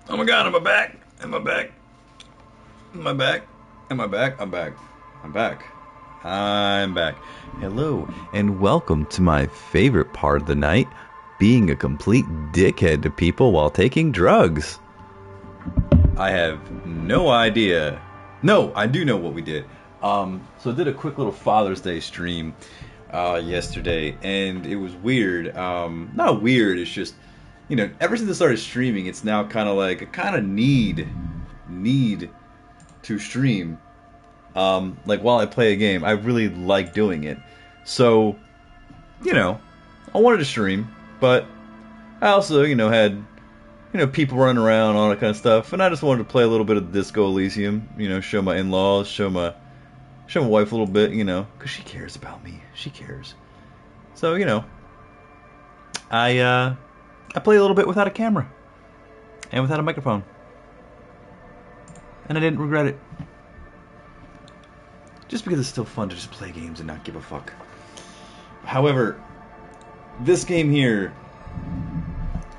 Oh my god, am I back? Am I back? Am I back? Am I back? I'm back. I'm back. I'm back. Hello, and welcome to my favorite part of the night, being a complete dickhead to people while taking drugs. I have no idea. No, I do know what we did. So I did a quick little Father's Day stream yesterday, and it was weird. Not weird. It's just, ever since I started streaming, it's now kind of like a kind of need to stream. Like while I play a game, I really like doing it. So, I wanted to stream, but I also, had people running around, all that kind of stuff, and I just wanted to play a little bit of Disco Elysium, show my in-laws, show my wife a little bit, because she cares about me. She cares. So, I play a little bit without a camera and without a microphone, and I didn't regret it. Just because it's still fun to just play games and not give a fuck. However, this game here,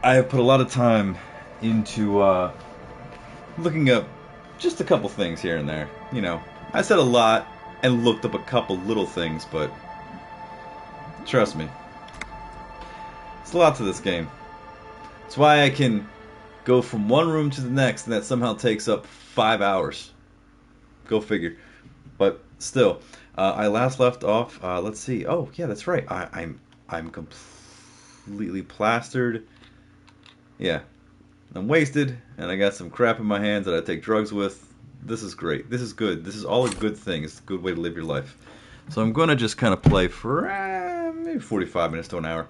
I have put a lot of time into looking up just a couple things here and there. I said a lot and looked up a couple little things, but trust me, it's a lot to this game. It's why I can go from one room to the next, and that somehow takes up 5 hours. Go figure. But still, I last left off. Let's see. Oh, yeah, that's right. I'm completely plastered. Yeah, I'm wasted, and I got some crap in my hands that I take drugs with. This is great. This is good. This is all a good thing. It's a good way to live your life. So I'm gonna just kind of play for maybe 45 minutes to an hour.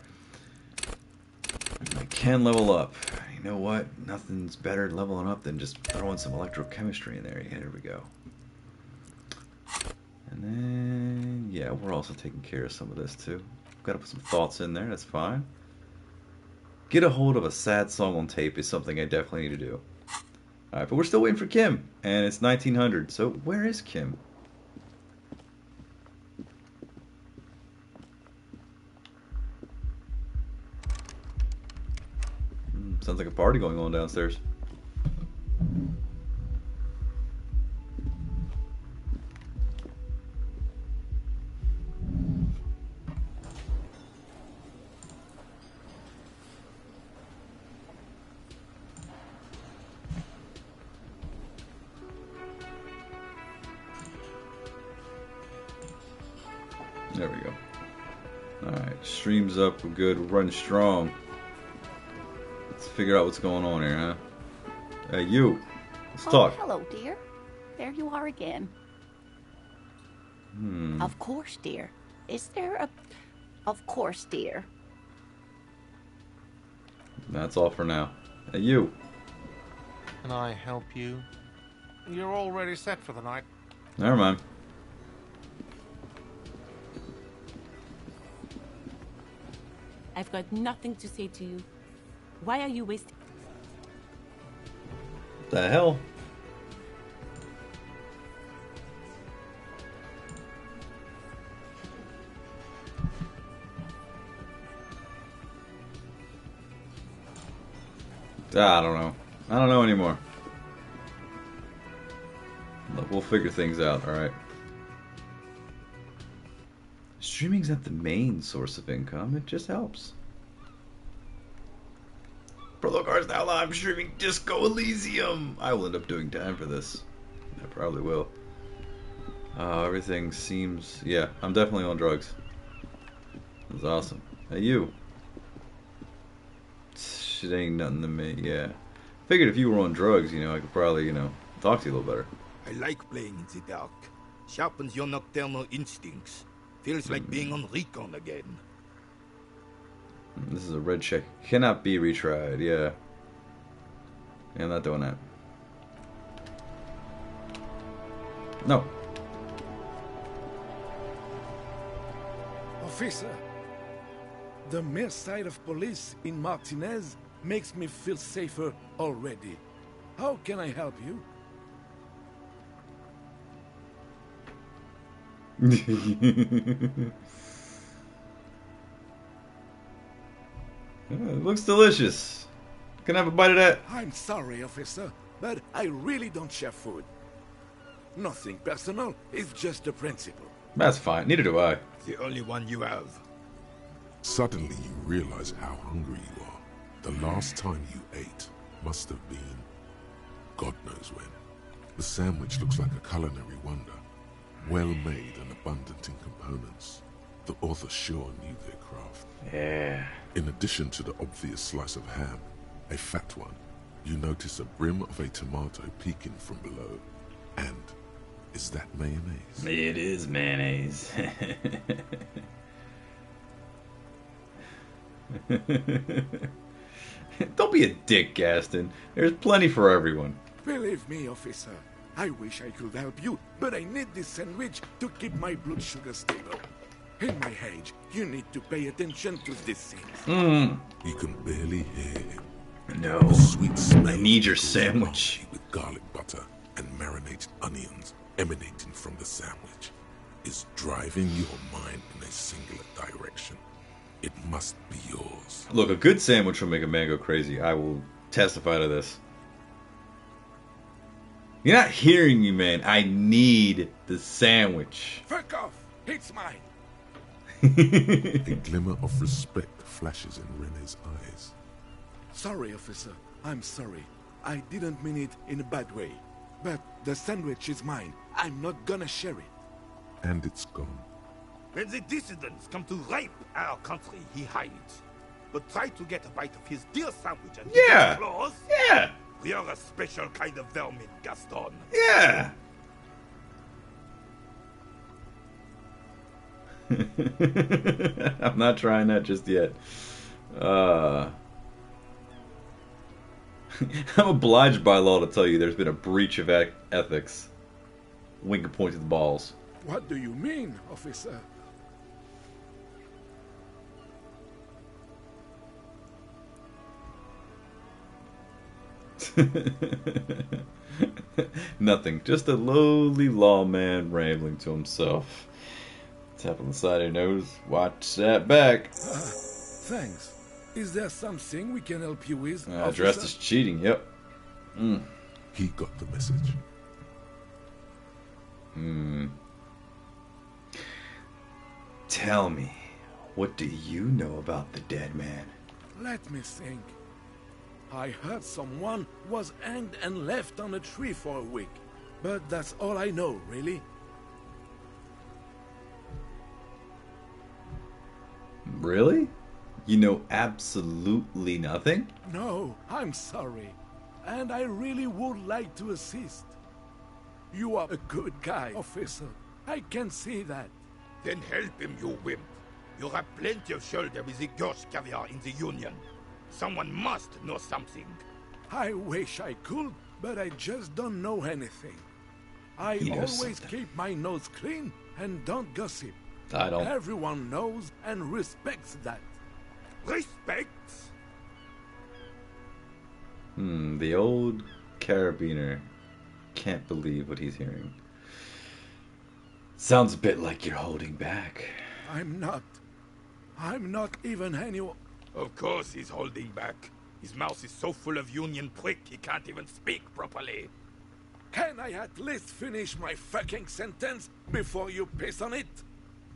I can level up. You know what? Nothing's better leveling up than just throwing some electrochemistry in there. Yeah, there we go. And then, yeah, we're also taking care of some of this too. Got to put some thoughts in there. That's fine. Get a hold of a sad song on tape is something I definitely need to do. Alright, but we're still waiting for Kim. And it's 1900. So where is Kim? Sounds like a party going on downstairs. There we go. Alright, streams up, we're good, we're running strong. Let's figure out what's going on here, huh? Hey, you. Let's talk. Hello, dear. There you are again. Of course, dear. Is there a... Of course, dear. That's all for now. Hey, you. Can I help you? You're already set for the night. Never mind. I've got nothing to say to you. Why are you wasting... The hell? I don't know. I don't know anymore. Look, we'll figure things out, alright? Streaming's not the main source of income, it just helps. Prologar's now live streaming Disco Elysium! I will end up doing time for this. I probably will. Everything seems... Yeah, I'm definitely on drugs. That's awesome. Hey, you. Shit ain't nothing to me, yeah. Figured if you were on drugs, I could probably, talk to you a little better. I like playing in the dark. Sharpens your nocturnal instincts. Feels like being on recon again. This is a red check. Cannot be retried, yeah. Yeah, I'm not doing that. No. Officer, the mere sight of police in Martinez makes me feel safer already. How can I help you? It looks delicious. Can I have a bite of that? I'm sorry, officer, but I really don't share food. Nothing personal, it's just a principle. That's fine. Neither do I. The only one you have. Suddenly you realize how hungry you are. The last time you ate must have been God knows when. The sandwich looks like a culinary wonder, well made and abundant in components. The author sure knew their craft. Yeah. In addition to the obvious slice of ham, a fat one, you notice a brim of a tomato peeking from below. And is that mayonnaise? It is mayonnaise. Don't be a dick, Gaston. There's plenty for everyone. Believe me, officer, I wish I could help you, but I need this sandwich to keep my blood sugar stable. In my age, you need to pay attention to these things. You can barely hear him. No. The sweet smell I need your of sandwich. with garlic butter and marinated onions emanating from the sandwich is driving your mind in a singular direction. It must be yours. Look, a good sandwich will make a man go crazy. I will testify to this. You're not hearing me, man. I need the sandwich. Fuck off! It's mine! A glimmer of respect flashes in Rene's eyes. Sorry, officer. I'm sorry. I didn't mean it in a bad way. But the sandwich is mine. I'm not gonna share it. And it's gone. When the dissidents come to rape our country, he hides. But try to get a bite of his dear sandwich and Yeah. his claws. Yeah. You're a special kind of vermin, Gaston. Yeah. I'm not trying that just yet. I'm obliged by law to tell you there's been a breach of ethics. Wink and point to the balls. What do you mean, officer? Nothing. Just a lowly lawman rambling to himself. Tap on the side of your nose. Watch that back. Thanks. Is there something we can help you with, Dressed officer? as cheating. Yep. He got the message. Tell me, what do you know about the dead man? Let me think. I heard someone was hanged and left on a tree for a week. But that's all I know, really. Really? You know absolutely nothing? No, I'm sorry. And I really would like to assist. You are a good guy, officer. I can see that. Then help him, you wimp. You have plenty of shoulder with the ghost caviar in the Union. Someone must know something. I wish I could, but I just don't know anything. I He knows always something. keep my nose clean and don't gossip. I don't. Everyone knows and respects that. Respect? The old carabiner can't believe what he's hearing. Sounds a bit like you're holding back. I'm not. I'm not even anyone. Of course he's holding back. His mouth is so full of Union prick he can't even speak properly. Can I at least finish my fucking sentence before you piss on it?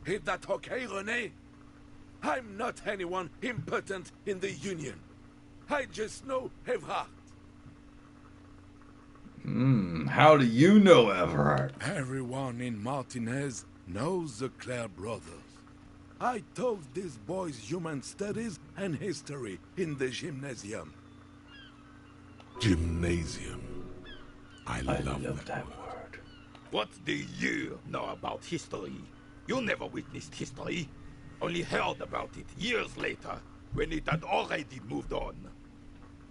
Is that okay, René? I'm not anyone important in the Union. I just know Everard. How do you know Everard? Everyone in Martinez knows the Clare brothers. I taught these boys human studies and history in the gymnasium. Gymnasium. I love that word. word. What do you know about history? You never witnessed history. Only heard about it years later, when it had already moved on.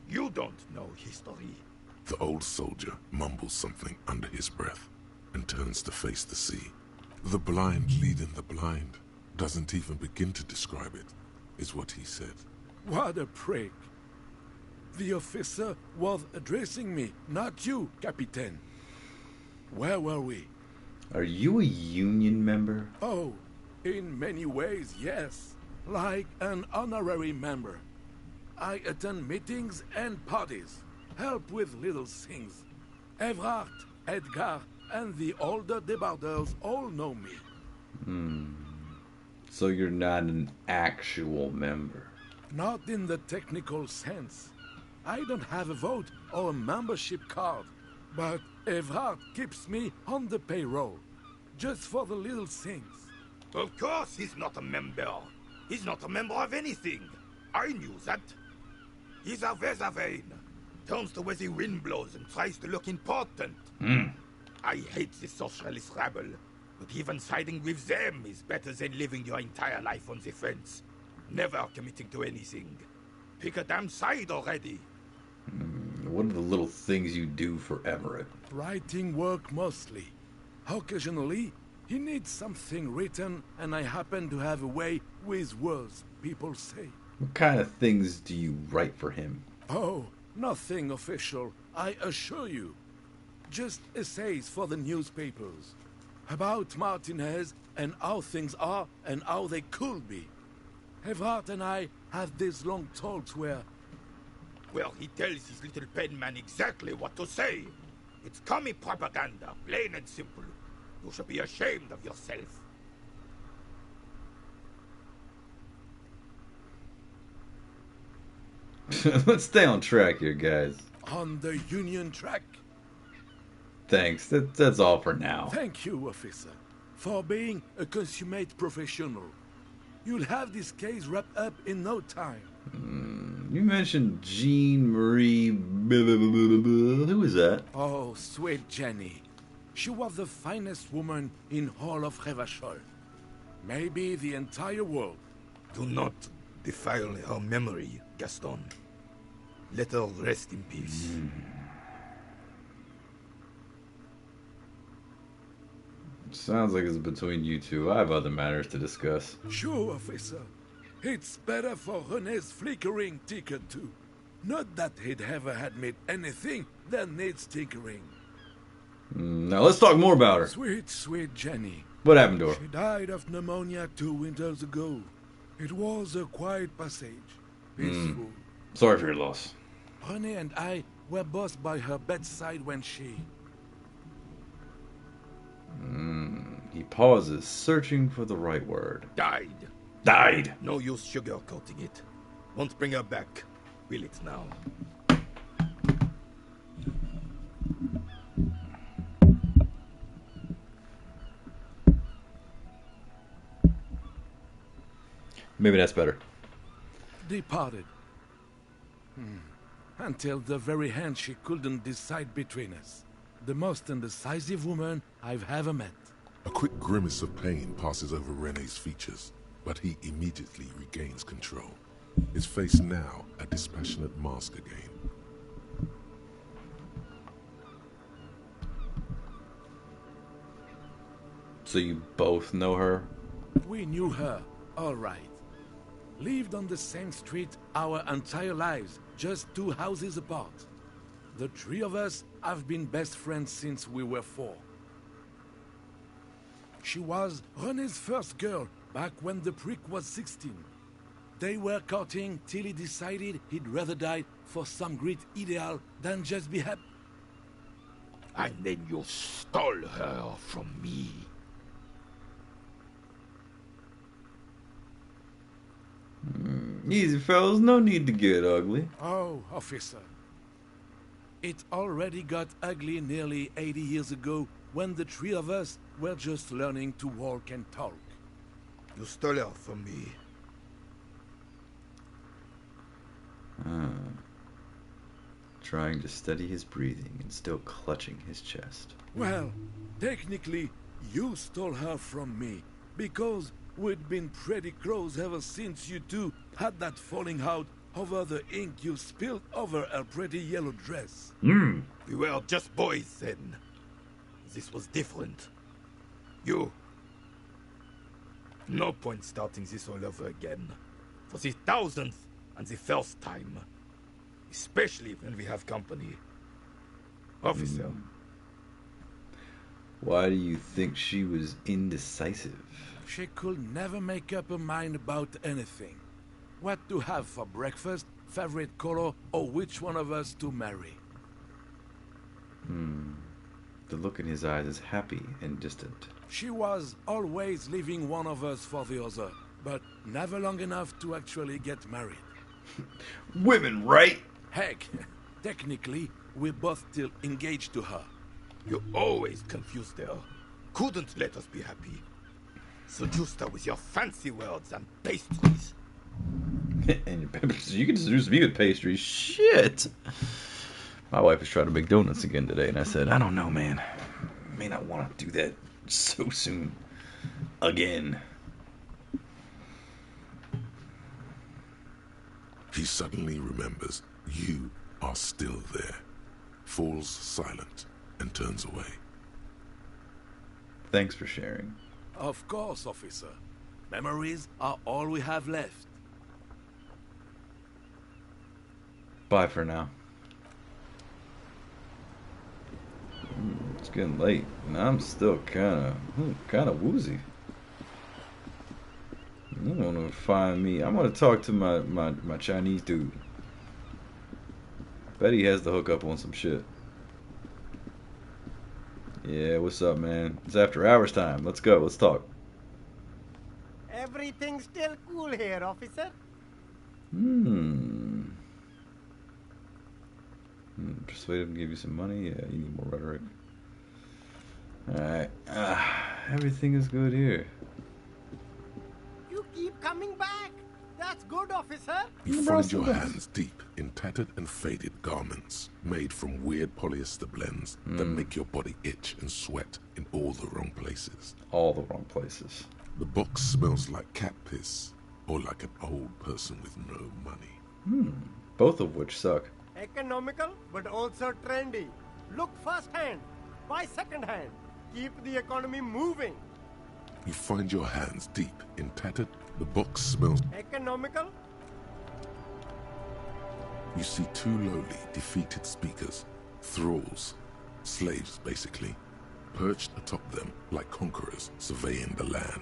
You don't know history. The old soldier mumbles something under his breath and turns to face the sea. The blind leading the blind doesn't even begin to describe it, is what he said. What a prick. The officer was addressing me, not you, Captain. Where were we? Are you a union member? Oh, in many ways, yes. Like an honorary member. I attend meetings and parties, help with little things. Evrard, Edgar, and the older debarders all know me. So you're not an actual member. Not in the technical sense. I don't have a vote or a membership card, but Evrard keeps me on the payroll, just for the little things. Of course he's not a member. He's not a member of anything. I knew that. He's a Vezavane. Turns to where the wind blows and tries to look important. I hate the socialist rabble, but even siding with them is better than living your entire life on the fence. Never committing to anything. Pick a damn side already. What are the little things you do for Everett? Writing work mostly. Occasionally, he needs something written, and I happen to have a way with words, people say. What kind of things do you write for him? Oh, nothing official, I assure you. Just essays for the newspapers. About Martinez and how things are and how they could be. Evrard and I have these long talks where... Well, he tells his little pen man exactly what to say. It's commie propaganda, plain and simple. You should be ashamed of yourself. Let's stay on track here, guys. On the Union track. Thanks. That's all for now. Thank you, officer, for being a consummate professional. You'll have this case wrapped up in no time. You mentioned Jean Marie. Who is that? Oh, sweet Jenny. She was the finest woman in all of Revachol. Maybe the entire world. Do not defile her memory, Gaston. Let her rest in peace. Sounds like it's between you two. I have other matters to discuss. Sure, officer. It's better for René's flickering ticket too. Not that he'd ever admit anything that needs tinkering. Now let's talk more about her. Sweet, sweet Jenny. What happened to her? She died of pneumonia 2 winters ago. It was a quiet passage. Peaceful. Sorry for your loss. René and I were both by her bedside when she... He pauses, searching for the right word. Died. Died! No use sugarcoating it. Won't bring her back. Will it now? Maybe that's better. Departed. Until the very end she couldn't decide between us. The most indecisive woman I've ever met. A quick grimace of pain passes over René's features, but he immediately regains control. His face now a dispassionate mask again. So you both know her? We knew her, all right. Lived on the same street our entire lives, just 2 houses apart. The 3 of us have been best friends since we were 4. She was René's first girl back when the prick was 16. They were courting till he decided he'd rather die for some great ideal than just be happy. And then you stole her from me. Easy, fellas. No need to get ugly. Oh, officer. It already got ugly nearly 80 years ago when the 3 of us were just learning to walk and talk. You stole her from me. Trying to steady his breathing and still clutching his chest. Well, technically, you stole her from me, because we'd been pretty close ever since you two had that falling out over the ink you spilled over her pretty yellow dress. We were just boys then. This was different. You... No point starting this all over again. For the 1000th and the first time. Especially when we have company. Officer. Why do you think she was indecisive? She could never make up her mind about anything. What to have for breakfast, favorite color, or which one of us to marry. The look in his eyes is happy and distant. She was always leaving one of us for the other, but never long enough to actually get married. Women, right? Heck, technically, we're both still engaged to her. You always confused her. Couldn't let us be happy. Seduced her with your fancy words and pastries. And you can seduce me with pastries. Shit. My wife was trying to make donuts again today, and I said, I don't know, man. May not want to do that so soon. Again. He suddenly remembers you are still there, falls silent, and turns away. Thanks for sharing. Of course, officer. Memories are all we have left. Bye for now. It's getting late, and I'm still kind of woozy. I want to find me. I'm gonna talk to my Chinese dude. Bet he has the hookup on some shit. Yeah, what's up, man? It's after hours time. Let's go. Let's talk. Everything's still cool here, officer. Persuade him to give you some money. Yeah, you need more rhetoric. Alright. Everything is good here. You keep coming back. That's good, officer. You find your hands deep in tattered and faded garments made from weird polyester blends that make your body itch and sweat in all the wrong places. All the wrong places. The box smells like cat piss or like an old person with no money. Both of which suck. Economical, but also trendy. Look first hand, buy second hand. Keep the economy moving. You find your hands deep in tattered. The box smells. Economical? You see two lowly, defeated speakers, thralls, slaves basically, perched atop them like conquerors surveying the land.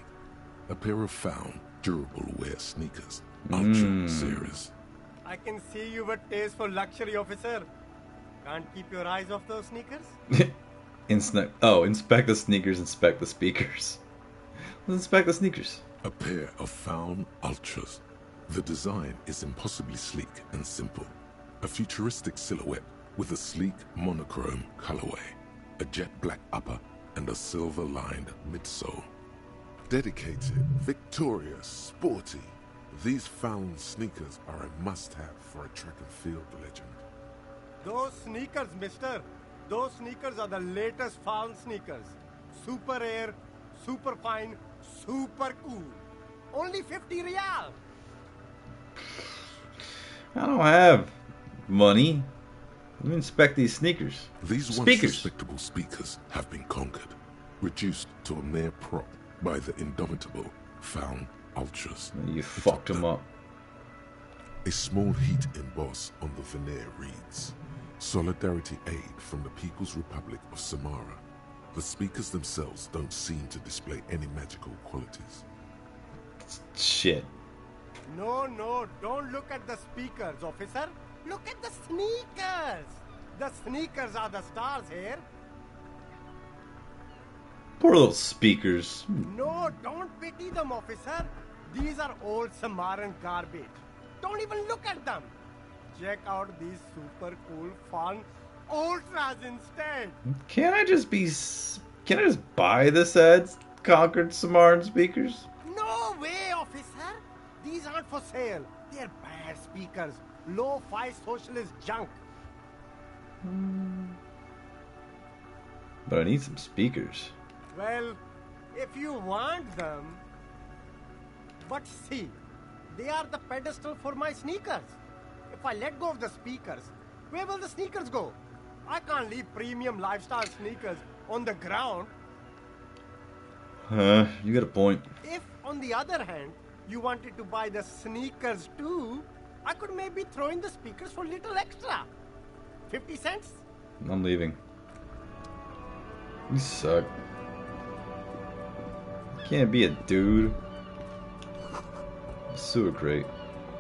A pair of found, durable wear sneakers, ultra series. I can see you with taste for luxury, officer. Can't keep your eyes off those sneakers? Inspect the sneakers, inspect the speakers. Let's inspect the sneakers. A pair of found ultras. The design is impossibly sleek and simple. A futuristic silhouette with a sleek monochrome colorway, a jet black upper, and a silver-lined midsole. Dedicated, victorious, sporty. These found sneakers are a must-have for a track and field legend. Those sneakers, mister. Those sneakers are the latest found sneakers. Super air, super fine, super cool. Only 50 real. I don't have money. Let me inspect these sneakers. These once respectable speakers have been conquered, reduced to a mere prop by the indomitable found ultras. You fucked them up. A small heat emboss on the veneer reads, Solidarity Aid from the People's Republic of Samara. The speakers themselves don't seem to display any magical qualities. Shit. No, don't look at the speakers, officer. Look at the sneakers. The sneakers are the stars here. Poor little speakers. No, don't pity them, officer. These are old Samaran garbage. Don't even look at them. Check out these super cool, fun ultras instead. Can I just buy the said conquered Samaran speakers? No way, officer. These aren't for sale. They're bad speakers. Low-fi socialist junk. But I need some speakers. Well, if you want them... But see, they are the pedestal for my sneakers. If I let go of the speakers, where will the sneakers go? I can't leave premium lifestyle sneakers on the ground. You got a point. If, on the other hand, you wanted to buy the sneakers too, I could maybe throw in the speakers for a little extra. 50 cents? I'm leaving. You suck. Can't be a dude. Sewer grate.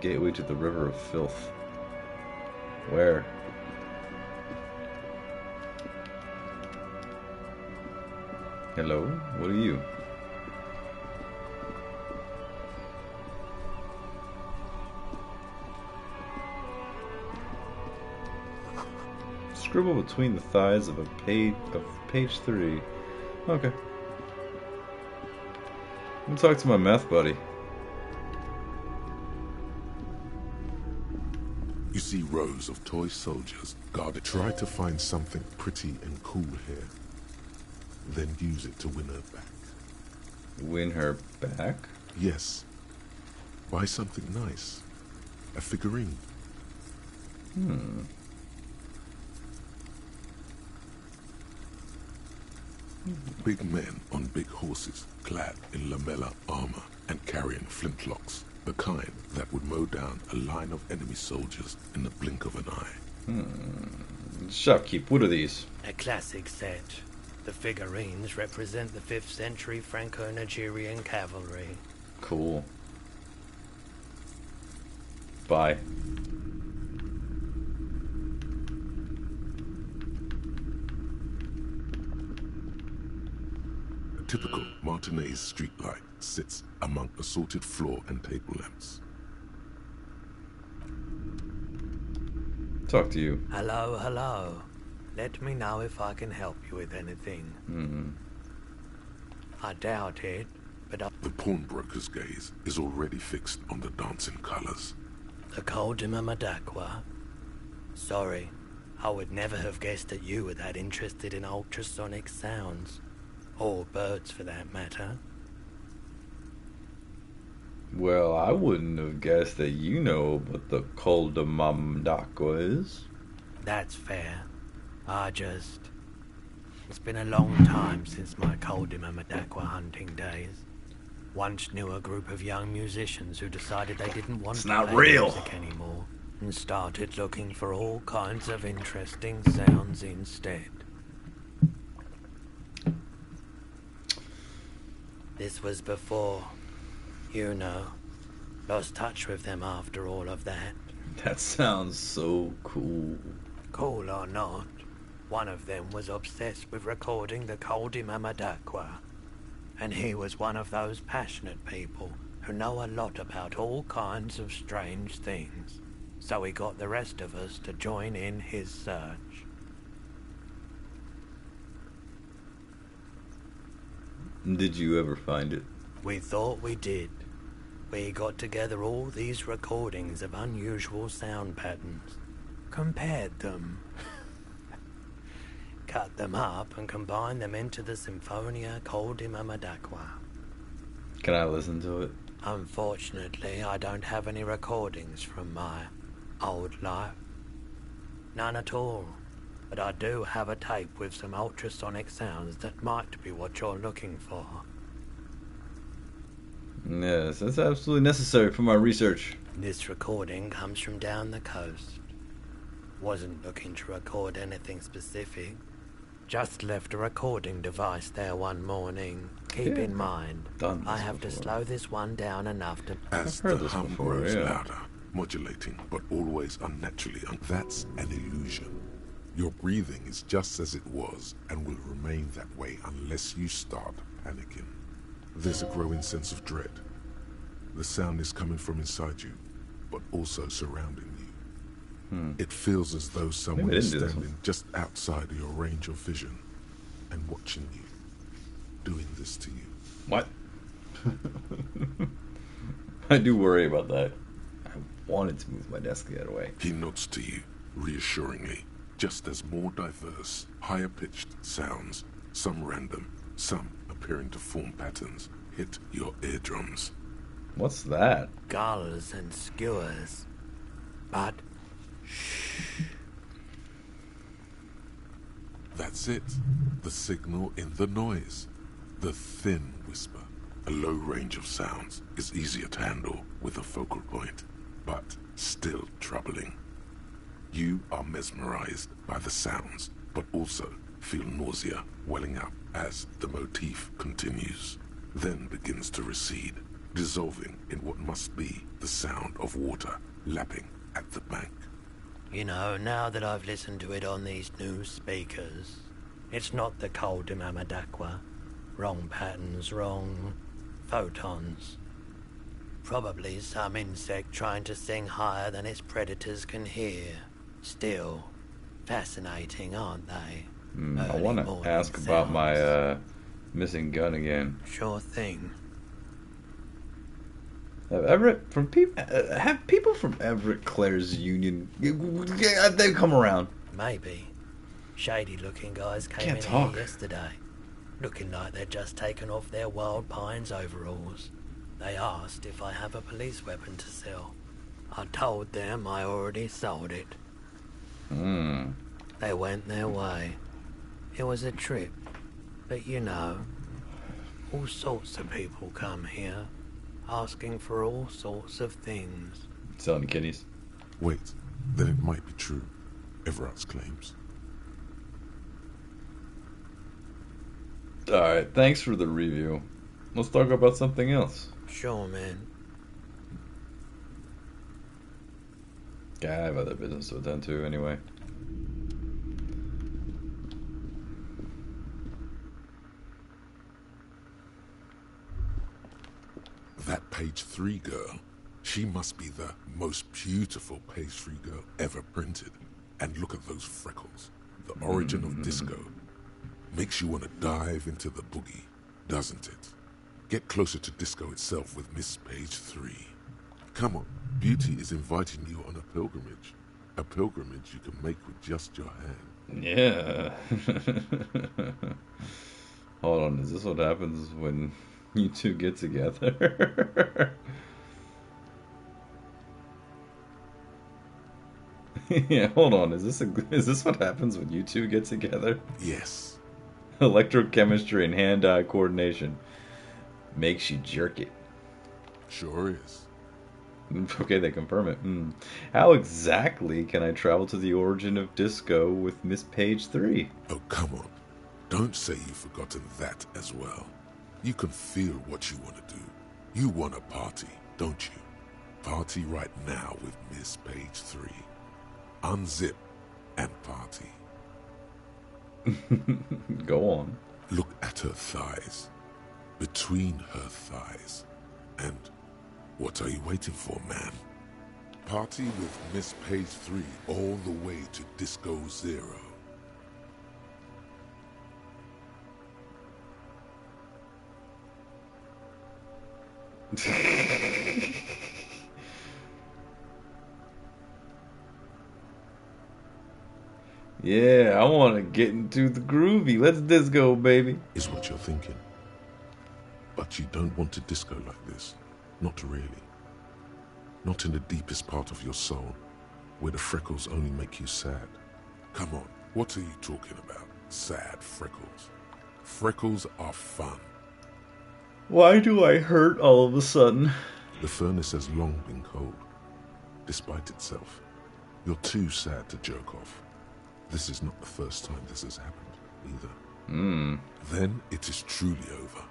Gateway to the river of filth. Where? Hello? What are you? Scribble between the thighs of page 3. Okay. Let me talk to my math buddy. You see rows of toy soldiers guarded. Try to find something pretty and cool here. Then use it to win her back. Win her back? Yes. Buy something nice. A figurine. Big men on big horses, clad in lamella armor and carrying flintlocks. The kind that would mow down a line of enemy soldiers in the blink of an eye. Shopkeep, what are these? A classic set. The figurines represent the 5th century Franco-Nigerian cavalry. Cool. Bye. A typical Martinez streetlight sits among assorted floor and table lamps. Talk to you. Hello, hello. Let me know if I can help you with anything. I doubt it, but The pawnbroker's gaze is already fixed on the dancing colors. the Coldima Madakwa. Sorry, I would never have guessed that you were that interested in ultrasonic sounds. Or birds, for that matter. Well, I wouldn't have guessed that you know what the Coldamamdakwa is. That's fair. It's been a long time since my Coldima Madakwa hunting days. Once knew a group of young musicians who decided they didn't want to not play real. music anymore and started looking for all kinds of interesting sounds instead. This was before, lost touch with them after all of that. That sounds so cool. Cool or not, one of them was obsessed with recording the Coldima Madakwa. And he was one of those passionate people who know a lot about all kinds of strange things. So he got the rest of us to join in his search. Did you ever find it? We thought we did. We got together all these recordings of unusual sound patterns, compared them, cut them up and combined them into the Symphonia Coldima Madakwa. Can I listen to it? Unfortunately, I don't have any recordings from my old life. None at all. But I do have a tape with some ultrasonic sounds that might be what you're looking for. Yes, that's absolutely necessary for my research. This recording comes from down the coast. Wasn't looking to record anything specific. Just left a recording device there one morning. Keep in mind, I have to slow this one down enough to... As heard the this hum before, grows yeah. louder, modulating but always unnaturally, that's an illusion. Your breathing is just as it was and will remain that way unless you start panicking. There's a growing sense of dread. The sound is coming from inside you, but also surrounding you. It feels as though someone Maybe I is didn't do this standing just outside of your range of vision and watching you, doing this to you. What? I do worry about that. I wanted to move my desk the other way. He nods to you, reassuringly, just as more diverse, higher-pitched sounds, some random, some appearing to form patterns, hit your eardrums. What's that? Gulls and skewers. But... That's it. The signal in the noise. The thin whisper. A low range of sounds is easier to handle with a focal point, but still troubling. You are mesmerized by the sounds, but also feel nausea welling up as the motif continues, then begins to recede, dissolving in what must be the sound of water lapping at the bank. You know, now that I've listened to it on these new speakers, it's not the cold Imamadakwa. Wrong patterns, wrong photons. Probably some insect trying to sing higher than its predators can hear. Still, fascinating, aren't they? I want to ask about my missing gun again. Sure thing. Have people from Everett Clare's Union? They've come around. Maybe. Shady-looking guys came Can't in talk. here yesterday, looking like they'd just taken off their Wild Pines overalls. They asked if I have a police weapon to sell. I told them I already sold it. They went their way. It was a trip, but you know, all sorts of people come here, asking for all sorts of things. Selling kidneys. Wait, then it might be true. Everett's claims. Alright, thanks for the review. Let's talk about something else. Sure, man. Yeah, I have other business to attend to anyway. That page 3 girl, she must be the most beautiful page 3 girl ever printed. And look at those freckles. The origin of disco. Makes you want to dive into the boogie, doesn't it? Get closer to disco itself with Miss Page 3. Come on, beauty is inviting you on a pilgrimage. A pilgrimage you can make with just your hand. Yeah. Hold on, is this what happens when you two get together? Yeah, hold on, is this what happens when you two get together? Yes. Electrochemistry and hand-eye coordination makes you jerk it. Sure is. Okay, they confirm it. How exactly can I travel to the origin of disco with Miss Page 3? Oh, come on. Don't say you've forgotten that as well. You can feel what you want to do. You want a party, don't you? Party right now with Miss Page 3. Unzip and party. Go on. Look at her thighs. Between her thighs. And what are you waiting for, man? Party with Miss Page 3 all the way to Disco Zero. Yeah, I want to get into the groovy. Let's disco, baby. Is what you're thinking. But you don't want to disco like this. Not really. Not in the deepest part of your soul, where the freckles only make you sad. Come on, what are you talking about? Sad freckles. Freckles are fun. Why do I hurt all of a sudden? The furnace has long been cold. Despite itself, you're too sad to jerk off. This is not the first time this has happened, either. Then it is truly over.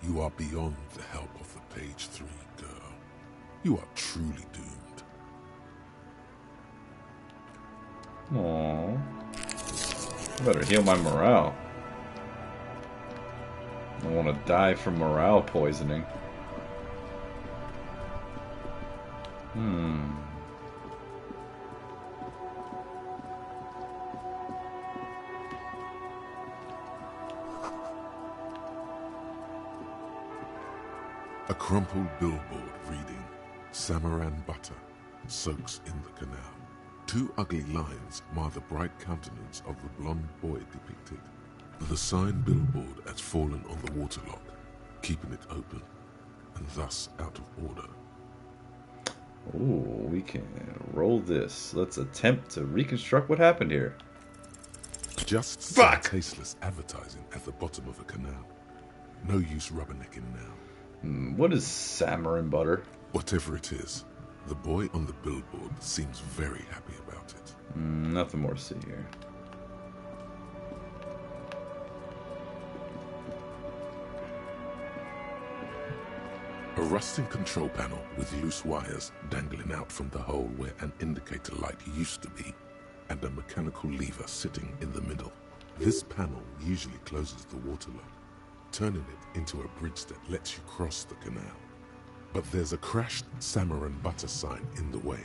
You are beyond the help of the Page 3 girl. You are truly doomed. Aww. I better heal my morale. I want to die from morale poisoning. A crumpled billboard reading, Samaran butter soaks in the canal. Two ugly lines mar the bright countenance of the blonde boy depicted. The sign billboard has fallen on the waterlock, keeping it open, and thus out of order. Ooh, we can roll this. Let's attempt to reconstruct what happened here. Just some tasteless advertising at the bottom of a canal. No use rubbernecking now. What is Samarin butter? Whatever it is, the boy on the billboard seems very happy about it. Nothing more to see here. A rusting control panel with loose wires dangling out from the hole where an indicator light used to be, and a mechanical lever sitting in the middle. This panel usually closes the water lock, turning it into a bridge that lets you cross the canal. But there's a crashed salmon and butter sign in the way.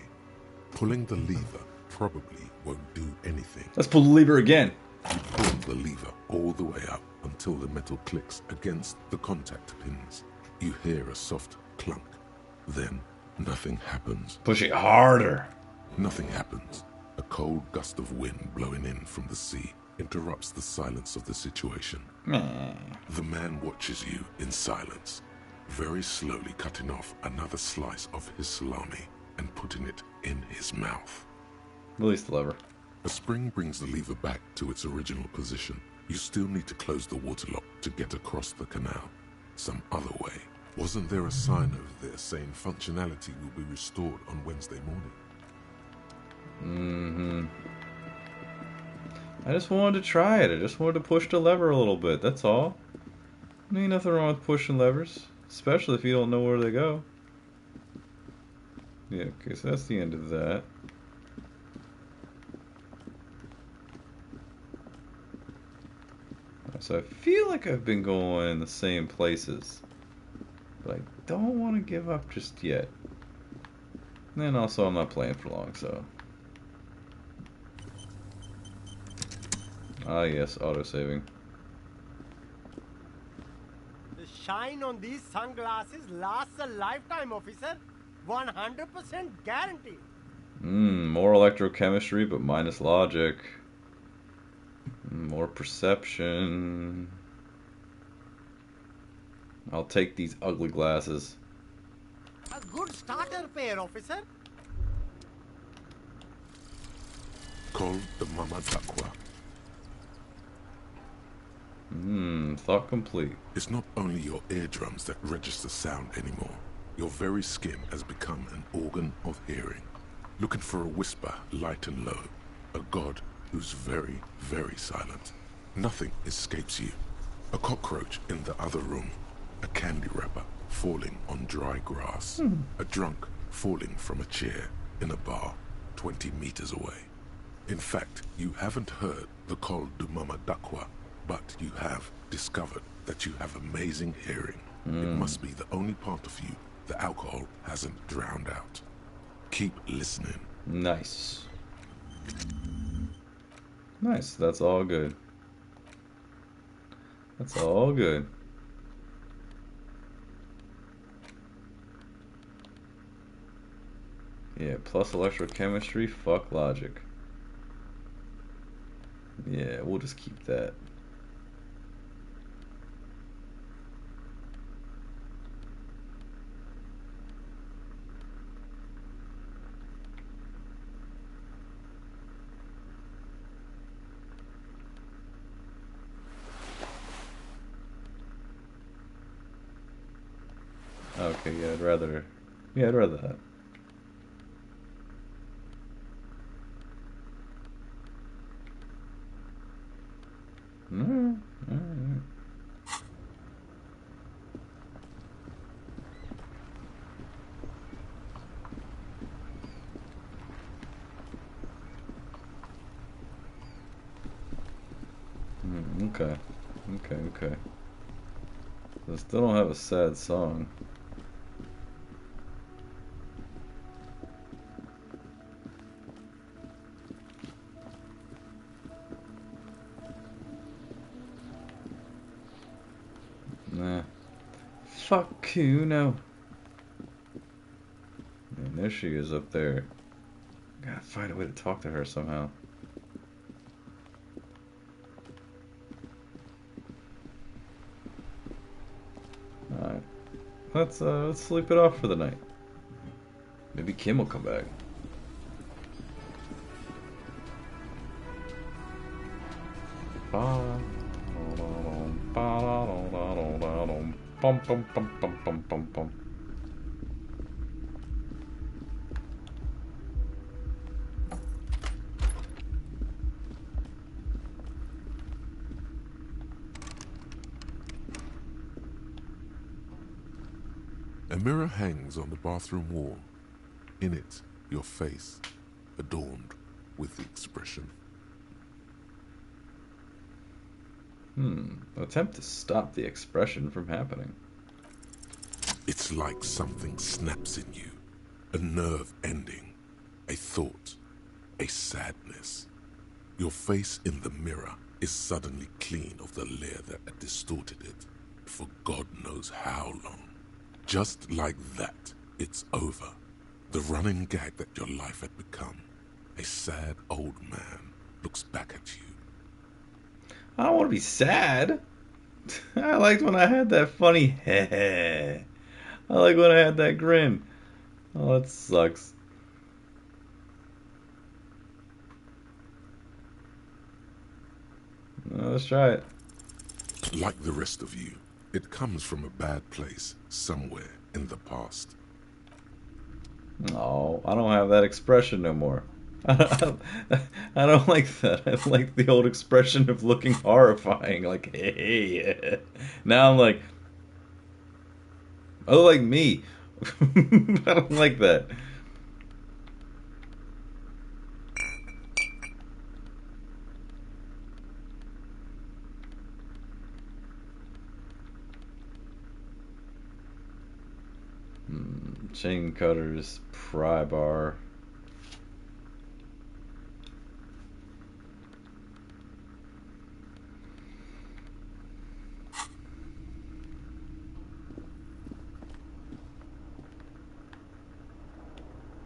Pulling the lever probably won't do anything. Let's pull the lever again. You pull the lever all the way up until the metal clicks against the contact pins. You hear a soft clunk. Then nothing happens. Push it harder. Nothing happens. A cold gust of wind blowing in from the sea interrupts the silence of the situation. The man watches you in silence, very slowly cutting off another slice of his salami and putting it in his mouth. Release the lever. A spring brings the lever back to its original position. You still need to close the water lock to get across the canal. Some other way. Wasn't there a sign over there saying functionality will be restored on Wednesday morning? I just wanted to try it. I just wanted to push the lever a little bit. That's all. Ain't nothing wrong with pushing levers, especially if you don't know where they go. Yeah, okay, so that's the end of that. So I feel like I've been going the same places, but I don't want to give up just yet. And also I'm not playing for long, so. Ah yes, autosaving. The shine on these sunglasses lasts a lifetime, officer. 100% guaranteed. More electrochemistry, but minus logic. More perception. I'll take these ugly glasses. A good starter pair, officer. Call the Mama Dakwa. Thought complete. It's not only your eardrums that register sound anymore. Your very skin has become an organ of hearing. Looking for a whisper, light and low. A god who's very, very silent. Nothing escapes you. A cockroach in the other room. A candy wrapper falling on dry grass. A drunk falling from a chair in a bar 20 meters away. In fact, you haven't heard the Col du Mama Dakwa, but you have discovered that you have amazing hearing. It must be the only part of you the alcohol hasn't drowned out. Keep listening. Nice. Nice, that's all good. That's all good. Yeah, plus electrochemistry, fuck logic. Yeah, we'll just keep that. Okay, yeah, I'd rather that. Alright. Okay. I still don't have a sad song. Nah. Fuck you, no. And there she is up there. Gotta find a way to talk to her somehow. Alright. Let's sleep it off for the night. Maybe Kim will come back. Bum, bum, bum, bum, bum, bum, bum. A mirror hangs on the bathroom wall. In it, your face, adorned with the expression. Attempt to stop the expression from happening. It's like something snaps in you. A nerve ending. A thought. A sadness. Your face in the mirror is suddenly clean of the layer that had distorted it for God knows how long. Just like that, it's over. The running gag that your life had become. A sad old man looks back at you. I don't want to be sad. I liked when I had that funny heh. I like when I had that grin. Oh, that sucks. Let's try it. Like the rest of you, it comes from a bad place somewhere in the past. No, I don't have that expression no more. I don't like that. I like the old expression of looking horrifying, like, hey. Now I'm like, I look like me. I don't like that. Chain cutters, pry bar.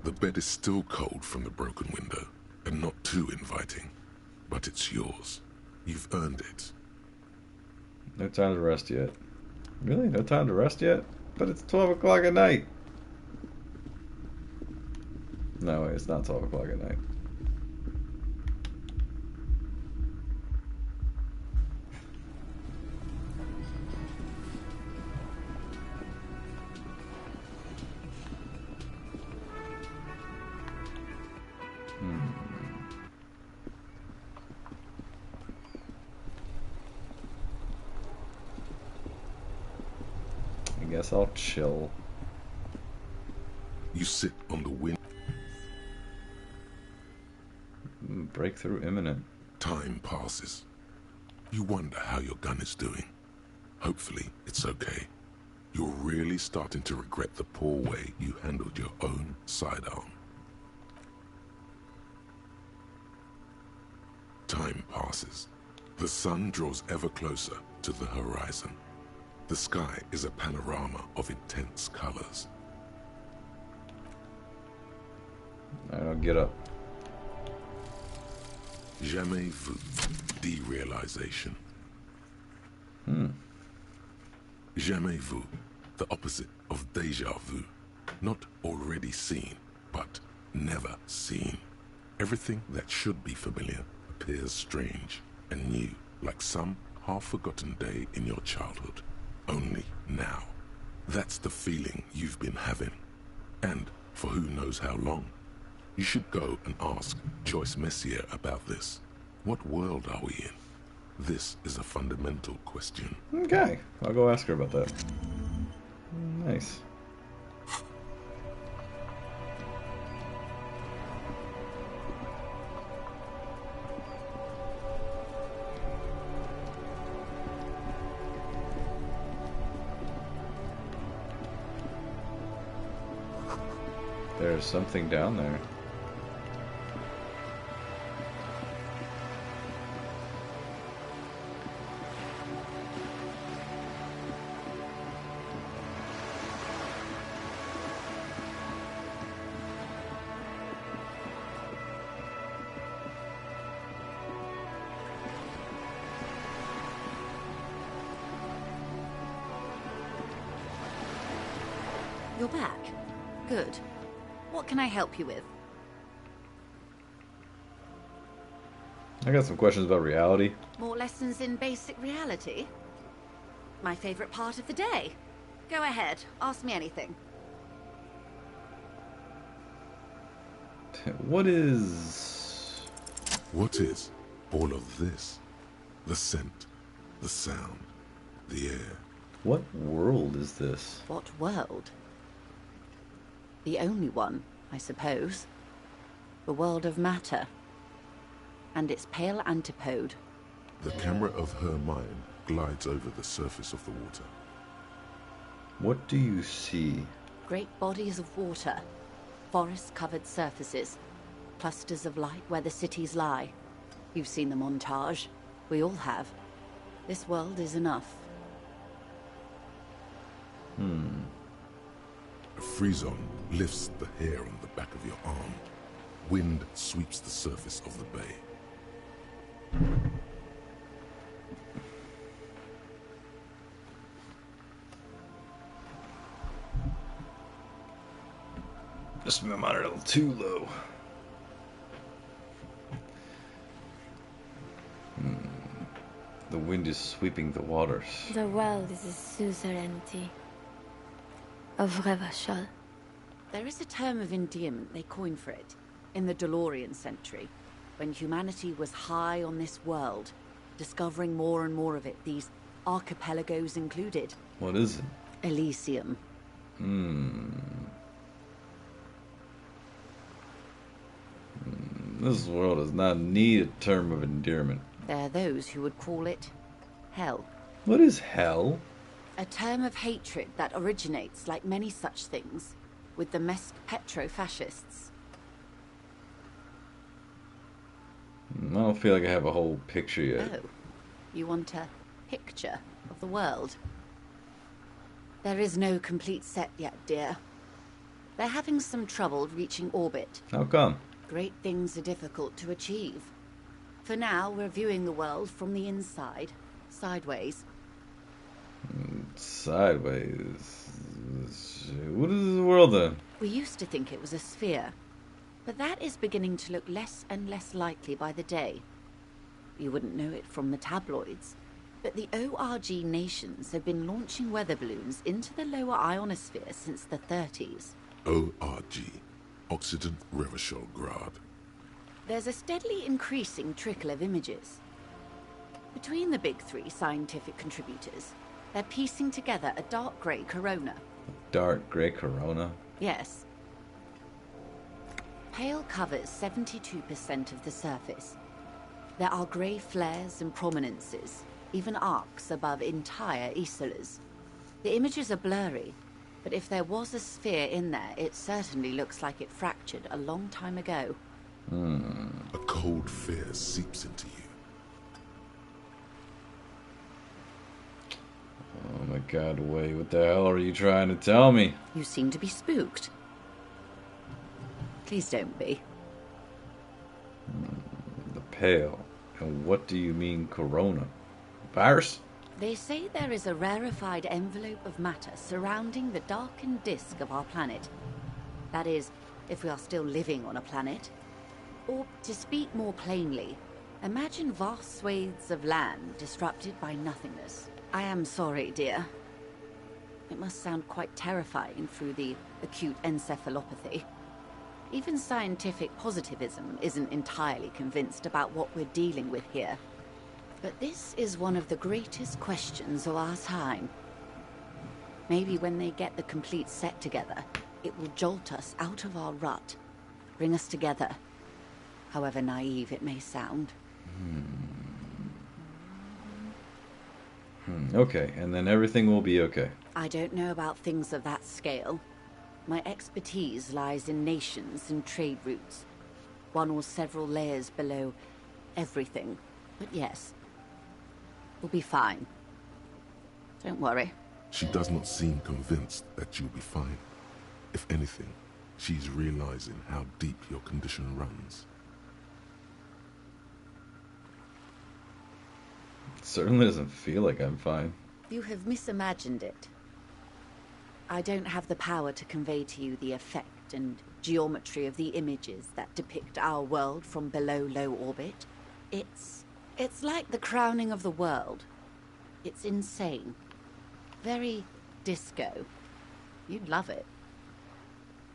The bed is still cold from the broken window, and not too inviting. But it's yours. You've earned it. No time to rest yet. Really? No time to rest yet? But it's 12 o'clock at night. No, wait, it's not 12 o'clock at night. I guess I'll chill. You sit on the wind. Breakthrough imminent. Time passes. You wonder how your gun is doing. Hopefully, it's okay. You're really starting to regret the poor way you handled your own sidearm. Time passes. The sun draws ever closer to the horizon. The sky is a panorama of intense colors. I'll get up. Jamais vu. Derealization. Jamais vu. The opposite of déjà vu. Not already seen, but never seen. Everything that should be familiar appears strange and new, like some half-forgotten day in your childhood. Only now. That's the feeling you've been having. And for who knows how long. You should go and ask Joyce Messier about this. What world are we in? This is a fundamental question. Okay, I'll go ask her about that. Nice. There's something down there. You're back. Good. What can I help you with? I got some questions about reality. More lessons in basic reality? My favorite part of the day. Go ahead, ask me anything. What is all of this? The scent, the sound, the air. What world is this? What world? The only one, I suppose. The world of matter. And its pale antipode. The camera of her mind glides over the surface of the water. What do you see? Great bodies of water. Forest-covered surfaces. Clusters of light where the cities lie. You've seen the montage. We all have. This world is enough. A frisson lifts the hair on the back of your arm. Wind sweeps the surface of the bay. Just my monitor a little too low. The wind is sweeping the waters. The world is a suzerainty of Revachol. There is a term of endearment they coined for it in the DeLorean century, when humanity was high on this world, discovering more and more of it, these archipelagos included. What is it? Elysium. This world does not need a term of endearment. There are those who would call it hell. What is hell? A term of hatred that originates, like many such things, with the petro-fascists. I don't feel like I have a whole picture yet. Oh, you want a picture of the world? There is no complete set yet, dear. They're having some trouble reaching orbit. How come? Great things are difficult to achieve. For now, we're viewing the world from the inside, sideways. Sideways? What is the world then? We used to think it was a sphere, but that is beginning to look less and less likely by the day. You wouldn't know it from the tabloids, but the ORG nations have been launching weather balloons into the lower ionosphere since the 30s. ORG, Occident Revachol Grad. There's a steadily increasing trickle of images. Between the big three scientific contributors, they're piecing together a dark grey corona. Dark grey corona? Yes. Pale covers 72% of the surface. There are grey flares and prominences, even arcs above entire isolas. The images are blurry, but if there was a sphere in there, it certainly looks like it fractured a long time ago. A cold fear seeps into you. Oh my god, wait, what the hell are you trying to tell me? You seem to be spooked. Please don't be. The pale. And what do you mean corona? Virus? They say there is a rarefied envelope of matter surrounding the darkened disk of our planet. That is, if we are still living on a planet. Or, to speak more plainly, imagine vast swathes of land disrupted by nothingness. I am sorry, dear. It must sound quite terrifying through the acute encephalopathy. Even scientific positivism isn't entirely convinced about what we're dealing with here. But this is one of the greatest questions of our time. Maybe when they get the complete set together, it will jolt us out of our rut, bring us together, however naive it may sound. Okay, and then everything will be okay. I don't know about things of that scale. My expertise lies in nations and trade routes, one or several layers below everything. But yes, we'll be fine. Don't worry. She does not seem convinced that you'll be fine. If anything, she's realizing how deep your condition runs. It certainly doesn't feel like I'm fine. You have misimagined it. I don't have the power to convey to you the effect and geometry of the images that depict our world from below low orbit. It's like the crowning of the world. It's insane. Very disco. You'd love it.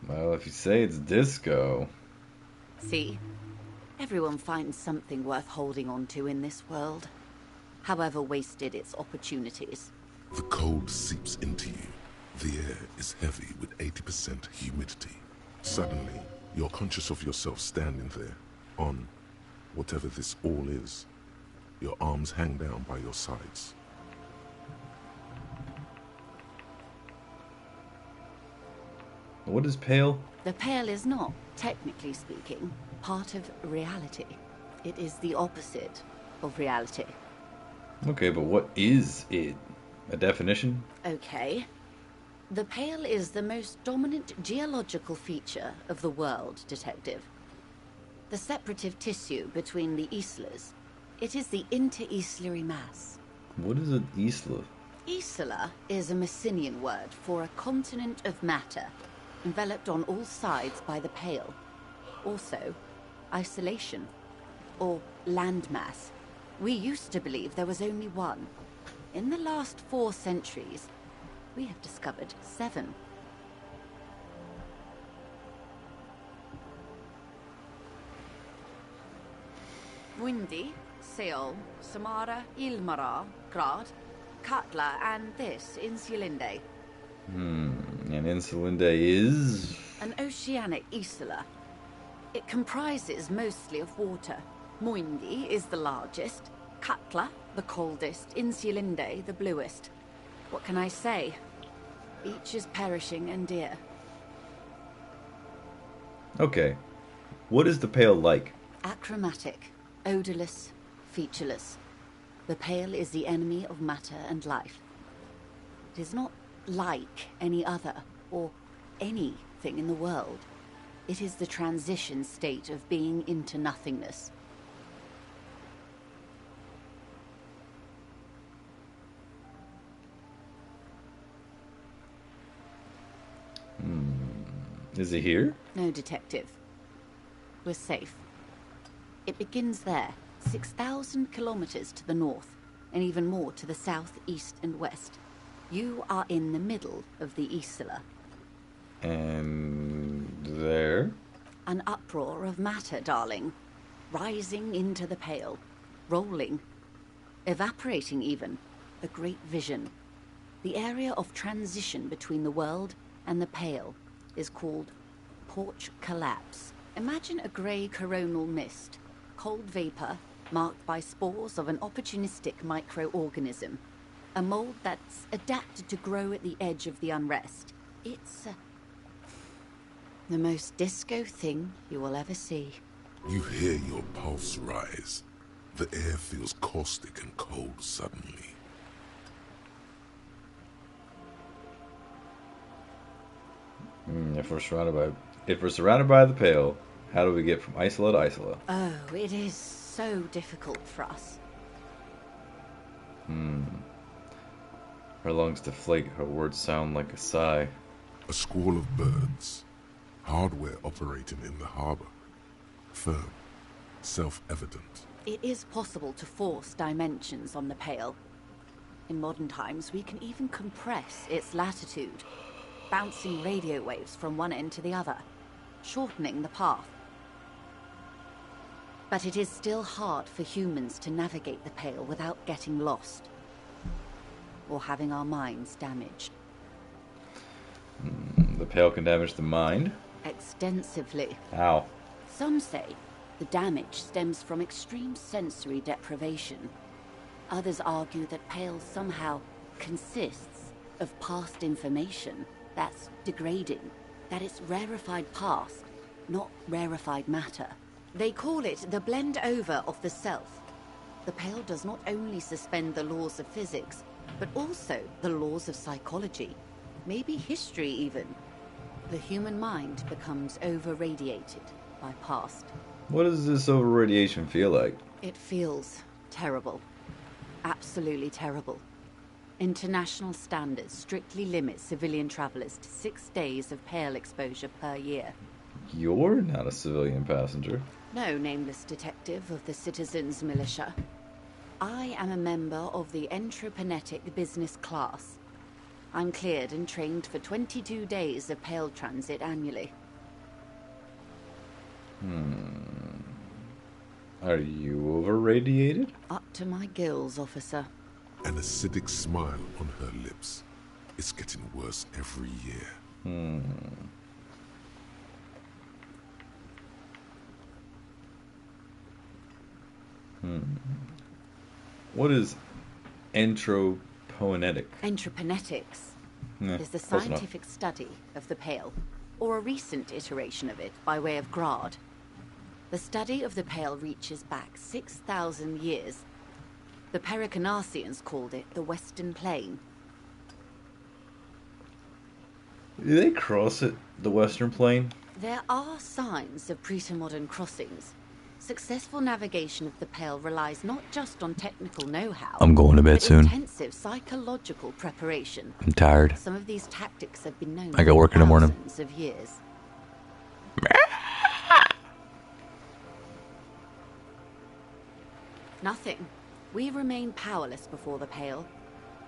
Well, if you say it's disco... See? Everyone finds something worth holding on to in this world, however wasted its opportunities. The cold seeps into you. The air is heavy with 80% humidity. Suddenly, you're conscious of yourself standing there, on whatever this all is. Your arms hang down by your sides. What is pale? The Pale is not, technically speaking, part of reality. It is the opposite of reality. Okay, but what is it? A definition? Okay. The Pale is the most dominant geological feature of the world, Detective. The separative tissue between the islas. It is the inter-islary mass. What is an isla? Isla is a Messinian word for a continent of matter, enveloped on all sides by the Pale. Also, isolation, or landmass. We used to believe there was only one. In the last 4 centuries, we have discovered 7. Windy, Seol, Samara, Ilmara, Grad, Katla, and this, Insulinde. And Insulinde is... An oceanic isla. It comprises mostly of water. Muindi is the largest, Katla the coldest, Insulinde the bluest. What can I say? Each is perishing and dear. Okay. What is the Pale like? Achromatic, odorless, featureless. The Pale is the enemy of matter and life. It is not like any other, or anything in the world. It is the transition state of being into nothingness. Is it here? No, Detective. We're safe. It begins there, 6,000 kilometers to the north, and even more to the south, east, and west. You are in the middle of the Isla. And there? An uproar of matter, darling. Rising into the Pale. Rolling. Evaporating even. A great vision. The area of transition between the world and the Pale is called Porch Collapse. Imagine a grey coronal mist. Cold vapor marked by spores of an opportunistic microorganism. A mold that's adapted to grow at the edge of the unrest. It's the most disco thing you will ever see. You hear your pulse rise. The air feels caustic and cold suddenly. If we're surrounded by the Pale, how do we get from Isola to Isola? Oh, it is so difficult for us. Her lungs deflate, her words sound like a sigh. A squall of birds. Hardware operating in the harbor. Firm. Self-evident. It is possible to force dimensions on the Pale. In modern times, we can even compress its latitude, bouncing radio waves from one end to the other, shortening the path. But it is still hard for humans to navigate the Pale without getting lost, or having our minds damaged. The Pale can damage the mind? Extensively. How? Some say the damage stems from extreme sensory deprivation. Others argue that Pale somehow consists of past information that's degrading, that it's rarefied past, not rarefied matter. They call it the blend over of the self. The Pale does not only suspend the laws of physics, but also the laws of psychology, maybe history even. The human mind becomes over-radiated by past. What does this over-radiation feel like? It feels terrible. Absolutely terrible. International standards strictly limit civilian travelers to 6 days of Pale exposure per year. You're not a civilian passenger. No, nameless detective of the Citizens Militia. I am a member of the Entropanetic Business Class. I'm cleared and trained for 22 days of Pale transit annually. Are you over-radiated? Up to my gills, officer. An acidic smile on her lips. It's getting worse every year. What is entroponetics? Entroponetics is the Close enough. scientific study of the Pale, or a recent iteration of it by way of Grad. The study of the Pale reaches back 6,000 years. The Pericarnassians called it the Western Plain. Do they cross it, the Western Plain? There are signs of pre-modern crossings. Successful navigation of the Pale relies not just on technical know-how. I'm going to bed but soon. Intensive psychological preparation. I'm tired. Some of these tactics have been known I got work in the morning. thousands of years. Nothing. We remain powerless before the Pale.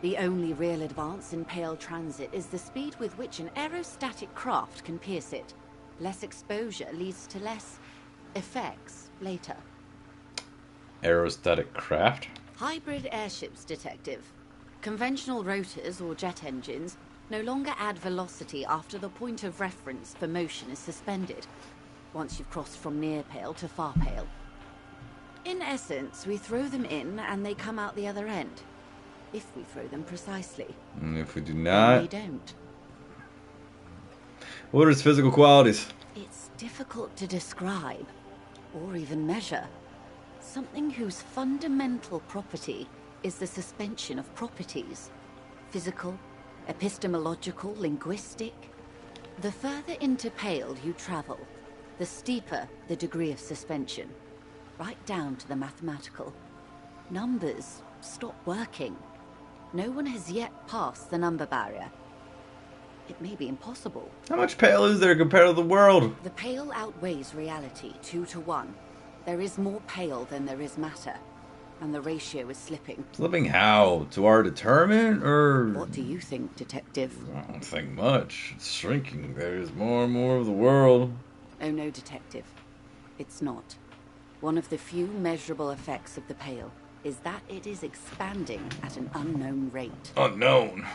The only real advance in Pale transit is the speed with which an aerostatic craft can pierce it. Less exposure leads to less effects later. Aerostatic craft? Hybrid airships, Detective. Conventional rotors or jet engines no longer add velocity after the point of reference for motion is suspended, once you've crossed from near Pale to far Pale. In essence, we throw them in and they come out the other end. If we throw them precisely. And if we do Then not... we don't. What are its physical qualities? It's difficult to describe, or even measure. Something whose fundamental property is the suspension of properties. Physical, epistemological, linguistic. The further into Pale you travel, the steeper the degree of suspension. Right down to the mathematical. Numbers stop working. No one has yet passed the number barrier. It may be impossible. How much Pale is there compared to the world? The Pale outweighs reality 2 to 1. There is more Pale than there is matter, and the ratio is slipping. Slipping how? To our determinant, or...? What do you think, Detective? I don't think much. It's shrinking. There's more and more of the world. Oh no, Detective. It's not. One of the few measurable effects of the Pale is that it is expanding at an unknown rate. Unknown.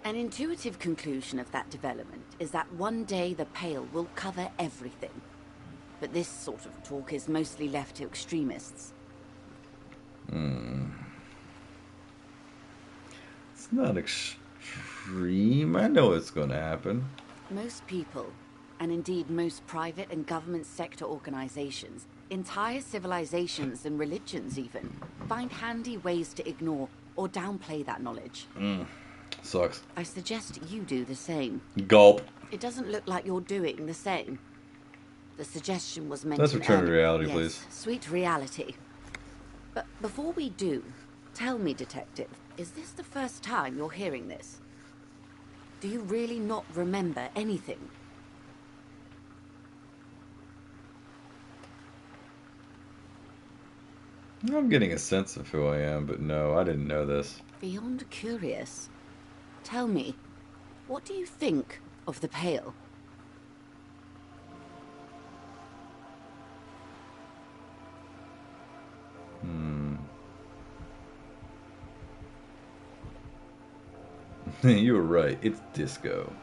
An intuitive conclusion of that development is that one day the Pale will cover everything. But this sort of talk is mostly left to extremists. It's not extreme. I know it's going to happen. Most people, and indeed most private and government sector organizations, entire civilizations and religions even, find handy ways to ignore or downplay that knowledge. Sucks. I suggest you do the same. Gulp. It doesn't look like you're doing the same. The suggestion was meant Let's to return to reality, yes, please. Sweet reality. But before we do, tell me, Detective, is this the first time you're hearing this? Do you really not remember anything? I'm getting a sense of who I am, but no, I didn't know this. Beyond curious. Tell me, what do you think of the Pale? You were right. It's disco.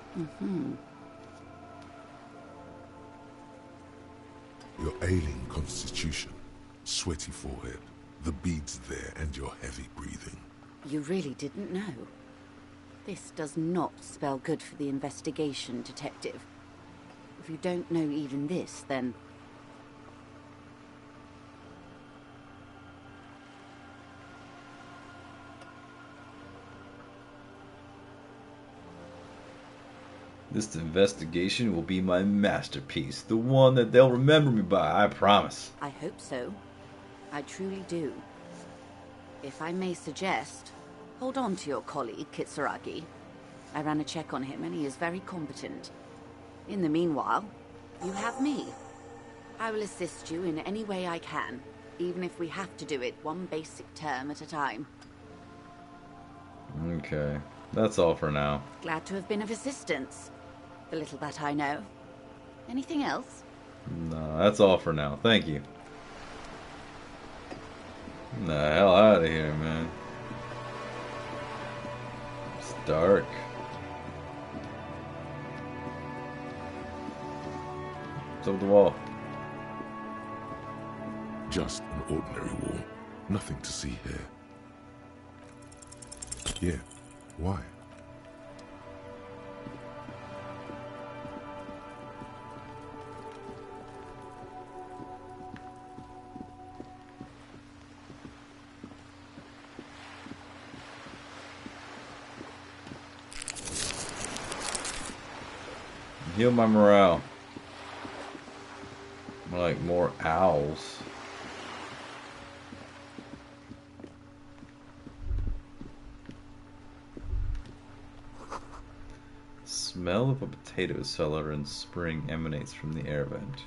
Your ailing constitution, sweaty forehead, the beads there, and your heavy breathing. You really didn't know. This does not spell good for the investigation, Detective. If you don't know even this, then... This investigation will be my masterpiece. The one that they'll remember me by, I promise. I hope so. I truly do. If I may suggest, hold on to your colleague, Kitsuragi. I ran a check on him and he is very competent. In the meanwhile, you have me. I will assist you in any way I can, even if we have to do it one basic term at a time. Okay, that's all for now. Glad to have been of assistance. The little that I know. Anything else? No, that's all for now. Thank you. Get the hell out of here, man. It's dark. What's up with the wall? Just an ordinary wall. Nothing to see here. Yeah, why? Heal my morale. Like more owls. Smell of a potato cellar in spring emanates from the air vent.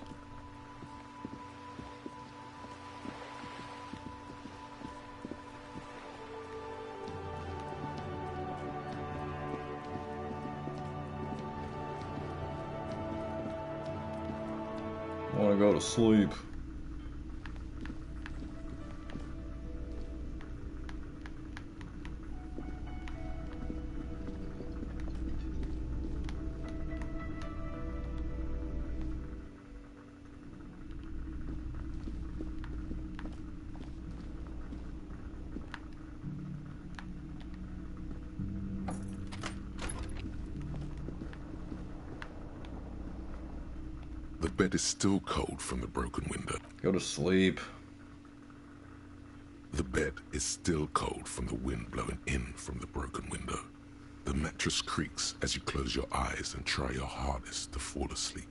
I want to go to sleep. The bed is still cold from the broken window. Go to sleep. The bed is still cold from the wind blowing in from the broken window. The mattress creaks as you close your eyes and try your hardest to fall asleep.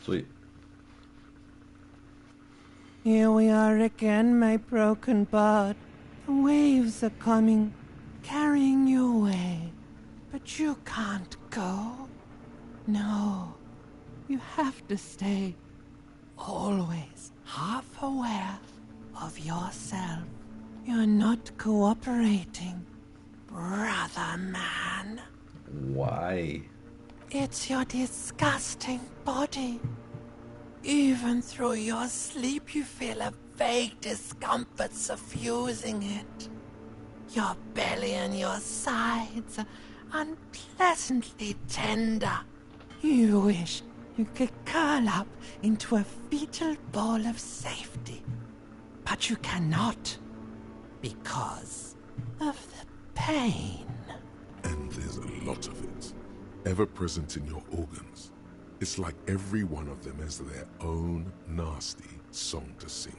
Sweet. Here we are again, my broken bird. The waves are coming, carrying you away. But you can't go. No, you have to stay. Always half aware of yourself. You're not cooperating, brother man. Why? It's your disgusting body. Even through your sleep, you feel a vague discomfort suffusing it. Your belly and your sides are unpleasantly tender. You wish you could curl up into a fetal ball of safety. But you cannot, because of the pain. And there's a lot of it, ever present in your organs. It's like every one of them has their own nasty song to sing.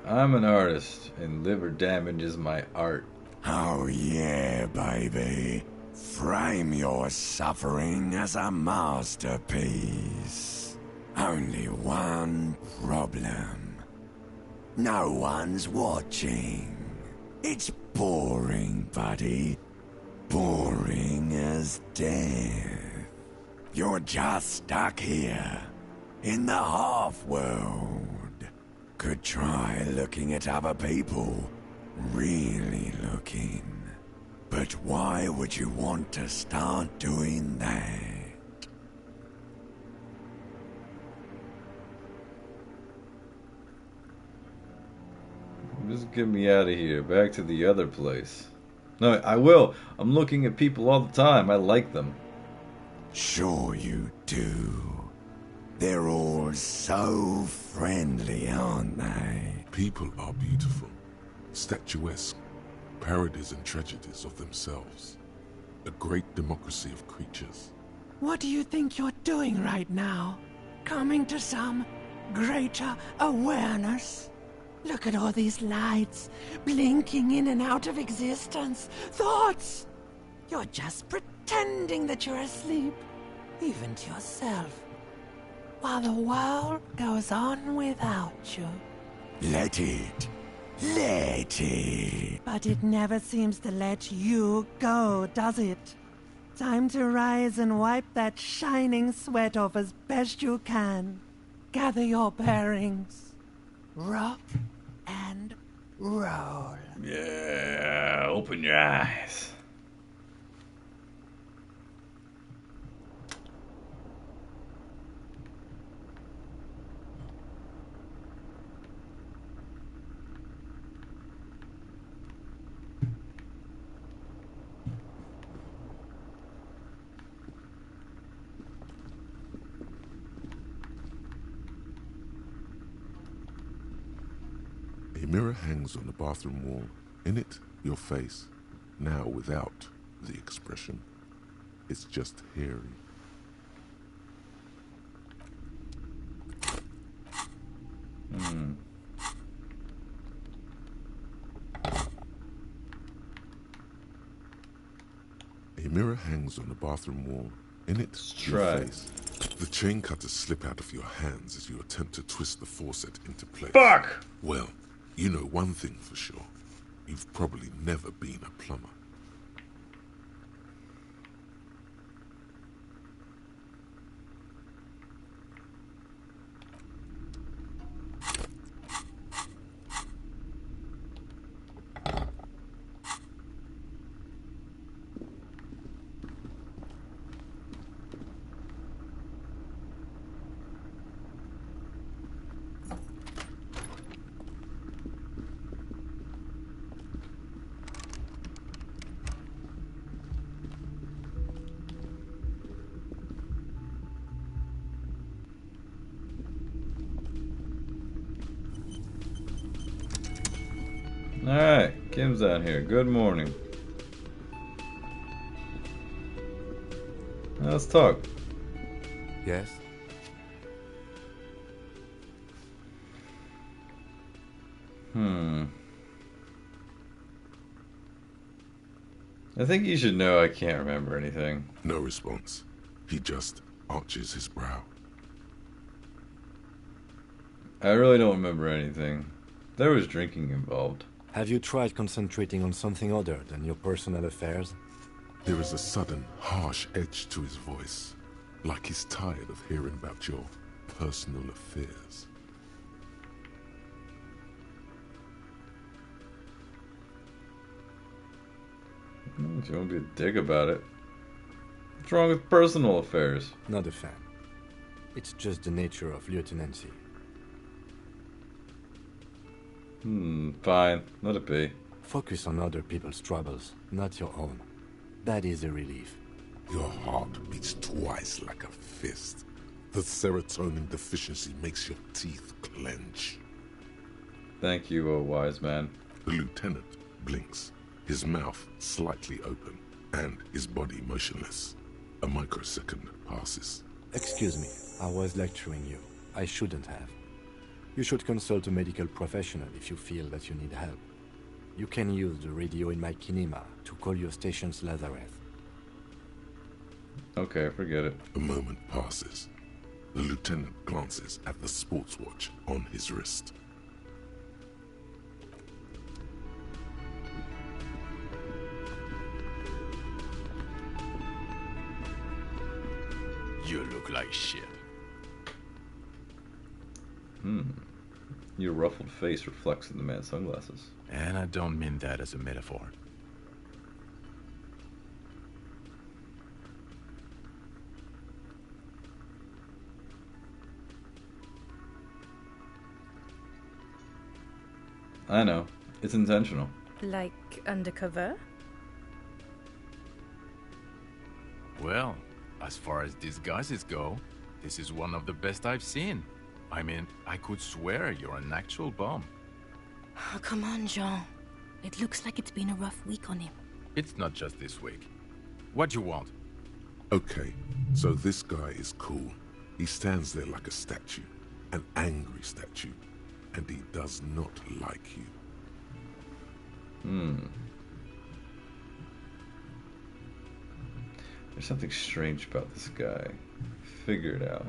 I'm an artist, and liver damage is my art. Oh yeah, baby. Frame your suffering as a masterpiece. Only one problem. No one's watching. It's boring, buddy. Boring as death. You're just stuck here, in the half-world. Could try looking at other people. Really looking. But why would you want to start doing that? Just get me out of here. Back to the other place. No, I will. I'm looking at people all the time. I like them. Sure you do. They're all so friendly, aren't they? People are beautiful, statuesque, parodies and tragedies of themselves. A great democracy of creatures. What do you think you're doing right now? Coming to some greater awareness? Look at all these lights, blinking in and out of existence. Thoughts! You're just pretending that you're asleep, even to yourself, while the world goes on without you. Let it. Let it. But it never seems to let you go, does it? Time to rise and wipe that shining sweat off as best you can. Gather your bearings. Rock and roll. Yeah, open your eyes. mirror hangs on the bathroom wall. In it, your face, now without the expression. It's just hairy. A mirror hangs on the bathroom wall. In it, your face. The chain cutters slip out of your hands as you attempt to twist the faucet into place. Fuck! Well, you know one thing for sure. You've probably never been a plumber. Alright, Kim's down here. Good morning. Now let's talk. Yes? I think you should know I can't remember anything. No response. He just arches his brow. I really don't remember anything. There was drinking involved. Have you tried concentrating on something other than your personal affairs? There is a sudden, harsh edge to his voice, like he's tired of hearing about your personal affairs. If you want to be a dick about it. What's wrong with personal affairs? Not a fan. It's just the nature of lieutenancy. Fine. Let it be. Focus on other people's troubles, not your own. That is a relief. Your heart beats twice like a fist. The serotonin deficiency makes your teeth clench. Thank you, oh wise man. The lieutenant blinks, his mouth slightly open, and his body motionless. A microsecond passes. Excuse me, I was lecturing you. I shouldn't have. You should consult a medical professional if you feel that you need help. You can use the radio in my kinema to call your station's Lazareth. Okay, forget it. A moment passes. The lieutenant glances at the sports watch on his wrist. You look like shit. Your ruffled face reflects in the man's sunglasses. And I don't mean that as a metaphor. I know. It's intentional. Like undercover? Well, as far as disguises go, this is one of the best I've seen. I mean, I could swear you're an actual bum. Oh, come on, Jean. It looks like it's been a rough week on him. It's not just this week. What do you want? Okay, so this guy is cool. He stands there like a statue, an angry statue, and he does not like you. There's something strange about this guy. Figure it out.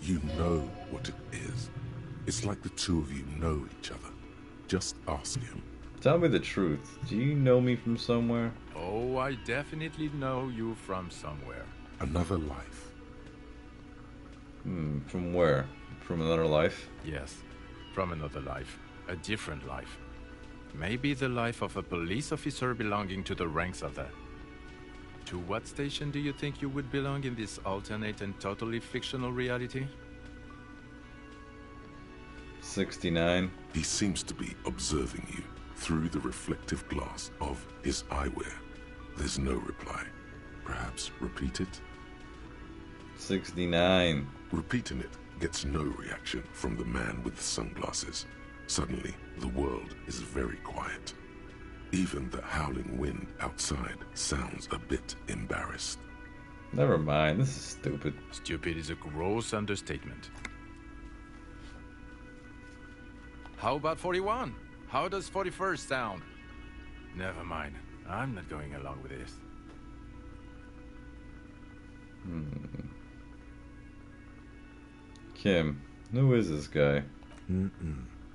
You know what it is. It's like the two of you know each other. Just ask him. Tell me the truth. Do you know me from somewhere? Oh, I definitely know you from somewhere. Another life. From where? From another life? Yes, from another life. A different life. Maybe the life of a police officer belonging to the ranks of the... To what station do you think you would belong in this alternate and totally fictional reality? 69. He seems to be observing you through the reflective glass of his eyewear. There's no reply. Perhaps repeat it? 69. Repeating it gets no reaction from the man with the sunglasses. Suddenly, the world is very quiet. Even the howling wind outside sounds a bit embarrassed. Never mind, this is stupid. Stupid is a gross understatement. How about 41? How does 41st sound? Never mind. I'm not going along with this. Kim, who is this guy?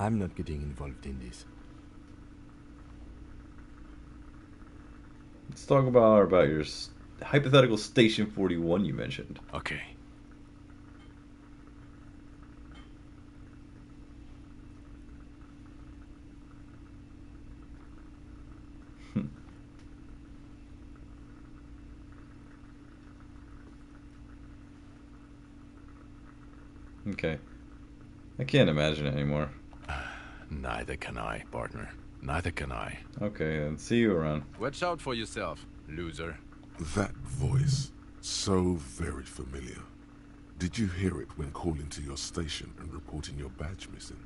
I'm not getting involved in this. Let's talk about your hypothetical Station 41 you mentioned. Okay. Okay. I can't imagine it anymore. Neither can I, partner. Neither can I. Okay, then see you around. Watch out for yourself, loser. That voice, so very familiar. Did you hear it when calling to your station and reporting your badge missing?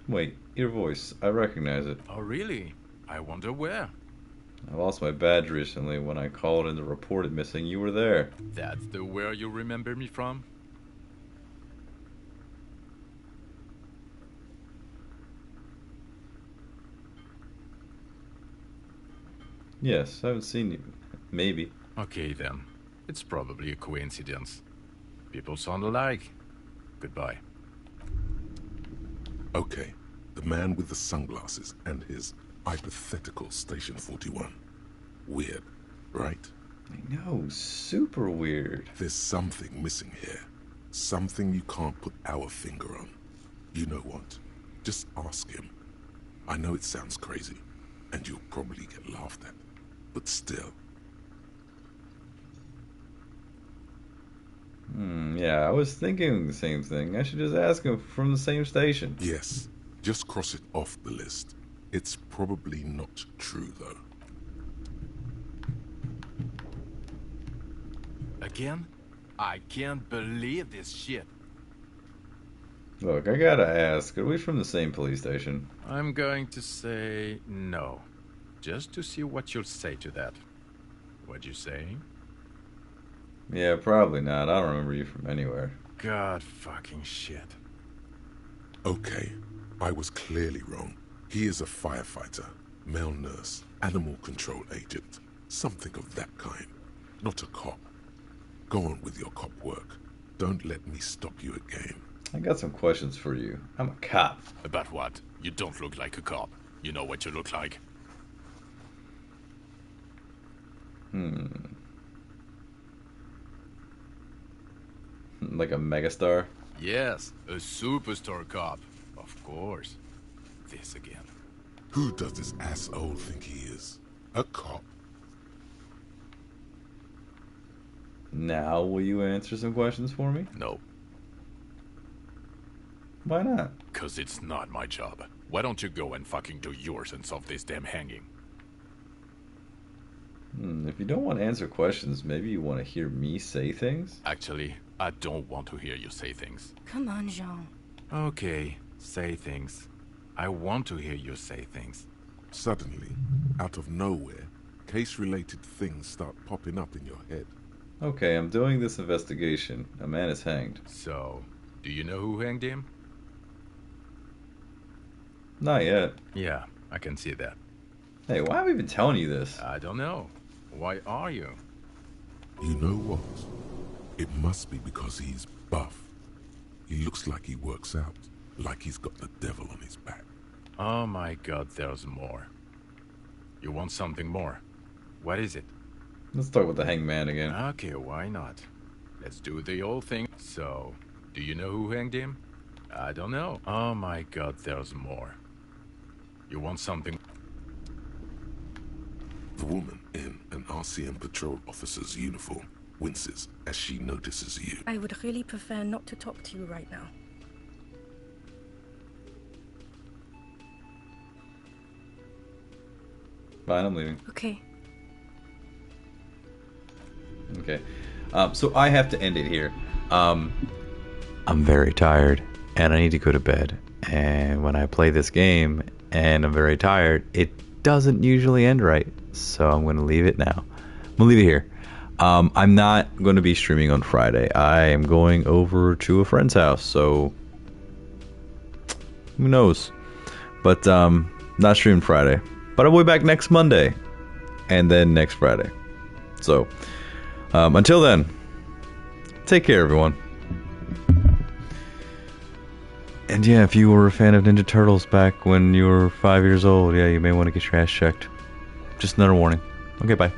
Wait, your voice. I recognize it. Oh, really? I wonder where. I lost my badge recently. When I called in to report it missing, you were there. That's the where you remember me from? Yes, I haven't seen you. Maybe. Okay then. It's probably a coincidence. People sound alike. Goodbye. Okay, the man with the sunglasses and his hypothetical Station 41. Weird, right? I know, super weird. There's something missing here. Something you can't put our finger on. You know what? Just ask him. I know it sounds crazy, and you'll probably get laughed at. But still. Yeah, I was thinking the same thing. I should just ask him from the same station. Yes, just cross it off the list. It's probably not true, though. Again? I can't believe this shit. Look, I gotta ask, are we from the same police station? I'm going to say no. Just to see what you'll say to that. What'd you say? Yeah, probably not. I don't remember you from anywhere. God fucking shit. Okay, I was clearly wrong. He is a firefighter, male nurse, animal control agent, something of that kind. Not a cop. Go on with your cop work. Don't let me stop you again. I got some questions for you. I'm a cop. About what? You don't look like a cop. You know what you look like. Like a megastar? Yes, a superstar cop. Of course. This again. Who does this asshole think he is? A cop? Now, will you answer some questions for me? No. Why not? 'Cause it's not my job. Why don't you go and fucking do yours and solve this damn hanging? If you don't want to answer questions, maybe you want to hear me say things? Actually, I don't want to hear you say things. Come on, Jean. Okay, say things. I want to hear you say things. Suddenly, out of nowhere, case-related things start popping up in your head. Okay, I'm doing this investigation. A man is hanged. So, do you know who hanged him? Not yet. Yeah, I can see that. Hey, why am I even telling you this? I don't know. Why are you? You know what? It must be because he's buff. He looks like he works out, like he's got the devil on his back. Oh my god, there's more. You want something more? What is it? Let's talk about the hanged man again. Okay, why not? Let's do the old thing. So, do you know who hanged him? I don't know. Oh my god, there's more. You want something? The woman in an RCM patrol officer's uniform winces as she notices you. I would really prefer not to talk to you right now. Fine, I'm leaving. Okay. Okay. So I have to end it here. I'm very tired, and I need to go to bed. And when I play this game and I'm very tired, it doesn't usually end right. So I'm going to leave it now. I'm going to leave it here. I'm not going to be streaming on Friday. I am going over to a friend's house, so who knows? But not streaming Friday. But I'll be back next Monday, and then next Friday. So until then, take care, everyone. And yeah, if you were a fan of Ninja Turtles back when you were 5 years old, yeah, you may want to get your ass checked. Just another warning. Okay, bye.